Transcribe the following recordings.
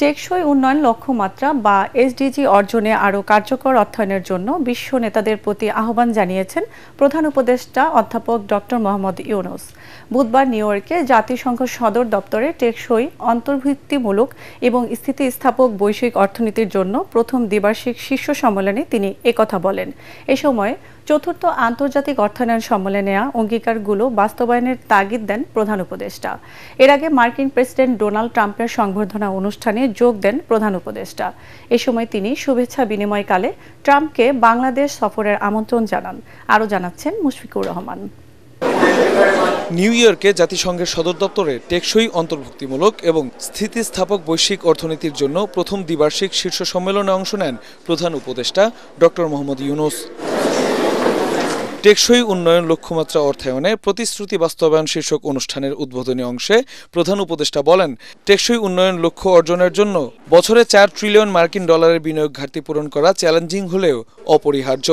টেকসই উন্নয়ন লক্ষ্যমাত্রা বা এসডিজি অর্জনে আরও কার্যকর অর্থায়নের জন্য বিশ্ব নেতাদের প্রতি আহ্বান জানিয়েছেন প্রধান উপদেষ্টা অধ্যাপক ডক্টর মোহাম্মদ ইউনূস। বুধবার নিউ ইয়র্কে জাতিসংঘ সদর দপ্তরে টেকসই অন্তর্ভুক্তিমূলক এবং স্থিতিস্থাপক বৈশ্বিক অর্থনীতির জন্য প্রথম দ্বিবার্ষিক শীর্ষ সম্মেলনে তিনি একথা বলেন। এ সময় চতুর্থ আন্তর্জাতিক অর্থায়ন সম্মেলনে নেওয়া অঙ্গীকারগুলো বাস্তবায়নের তাগিদ দেন প্রধান উপদেষ্টা। এর আগে মার্কিন প্রেসিডেন্ট ডোনাল্ড ট্রাম্পের সংবর্ধনা অনুষ্ঠানে যোগ দেন প্রধান উপদেষ্টা। এ সময় তিনি শুভেচ্ছা বিনিময়কালে ট্রাম্পকে বাংলাদেশ সফরের আমন্ত্রণ জানান। আরও জানাচ্ছেন মুশফিকুর রহমান। নিউ ইয়র্কে জাতিসংঘের সদর দপ্তরে টেকসই অন্তর্ভুক্তিমূলক এবং স্থিতিস্থাপক বৈশ্বিক অর্থনীতির জন্য প্রথম দ্বিবার্ষিক শীর্ষ সম্মেলনে অংশ নেন প্রধান উপদেষ্টা ডক্টর মোহাম্মদ ইউনূস। টেকসই উন্নয়ন লক্ষ্যমাত্রা অর্থায়নে প্রতিশ্রুতি বাস্তবায়ন শীর্ষক অনুষ্ঠানের উদ্বোধনী অংশে প্রধান উপদেষ্টা বলেন, টেকসই উন্নয়ন লক্ষ্য অর্জনের জন্য বছরে $4 ট্রিলিয়ন মার্কিন ডলারের বিনিয়োগ ঘাটতি পূরণ করা চ্যালেঞ্জিং হলেও অপরিহার্য।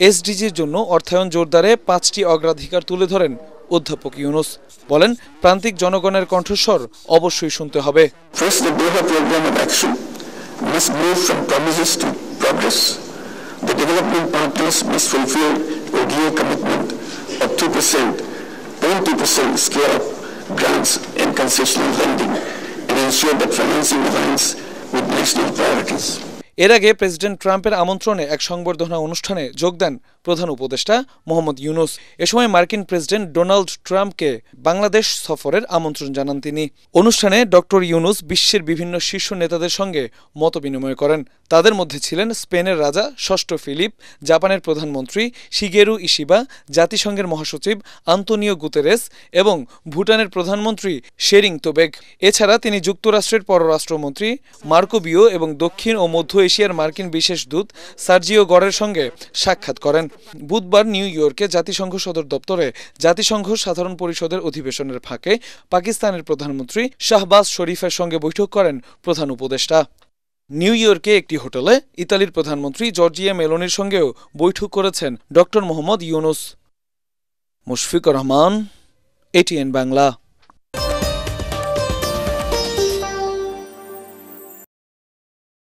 এসডিজির জন্য অর্থায়ন জোরদারে 5টি অগ্রাধিকার তুলে ধরেন অধ্যাপক ইউনূস। বলেন, প্রান্তিক জনগণের কণ্ঠস্বর অবশ্যই শুনতে হবে। এর আগে প্রেসিডেন্ট ট্রাম্পের আমন্ত্রণে এক সংবর্ধনা অনুষ্ঠানে যোগ দেন প্রধান উপদেষ্টা মোহাম্মদ ইউনূস। এ সময় মার্কিন প্রেসিডেন্ট ডোনাল্ড ট্রাম্পকে বাংলাদেশ সফরের আমন্ত্রণ জানান তিনি। অনুষ্ঠানে ডক্টর ইউনূস বিশ্বের বিভিন্ন শীর্ষ নেতাদের সঙ্গে মতবিনিময় করেন। তাদের মধ্যে ছিলেন স্পেনের রাজা ষষ্ঠ ফিলিপ, জাপানের প্রধানমন্ত্রী শিগেরু ইশিবা, জাতিসংঘের মহাসচিব আন্তোনিও গুতেরেস এবং ভুটানের প্রধানমন্ত্রী শেরিং তোবেক। এছাড়া তিনি যুক্তরাষ্ট্রের পররাষ্ট্রমন্ত্রী মার্কো বিও এবং দক্ষিণ ও মধ্য এশিয়ার মার্কিন বিশেষ দূত সার্জিও গরের সঙ্গে সাক্ষাৎ করেন। বুধবার নিউ ইয়র্কে জাতিসংঘ সদর দপ্তরে জাতিসংঘ সাধারণ পরিষদের অধিবেশনের ফাঁকে পাকিস্তানের প্রধানমন্ত্রী শাহবাজ শরীফের সঙ্গে বৈঠক করেন প্রধান উপদেষ্টা। নিউ ইয়র্কে একটি হোটেলে ইতালির প্রধানমন্ত্রী জর্জিয়া মেলোনির সঙ্গেও বৈঠক করেছেন ডক্টর মোহাম্মদ ইউনূস। মুশফিকুর রহমান, ATN বাংলা।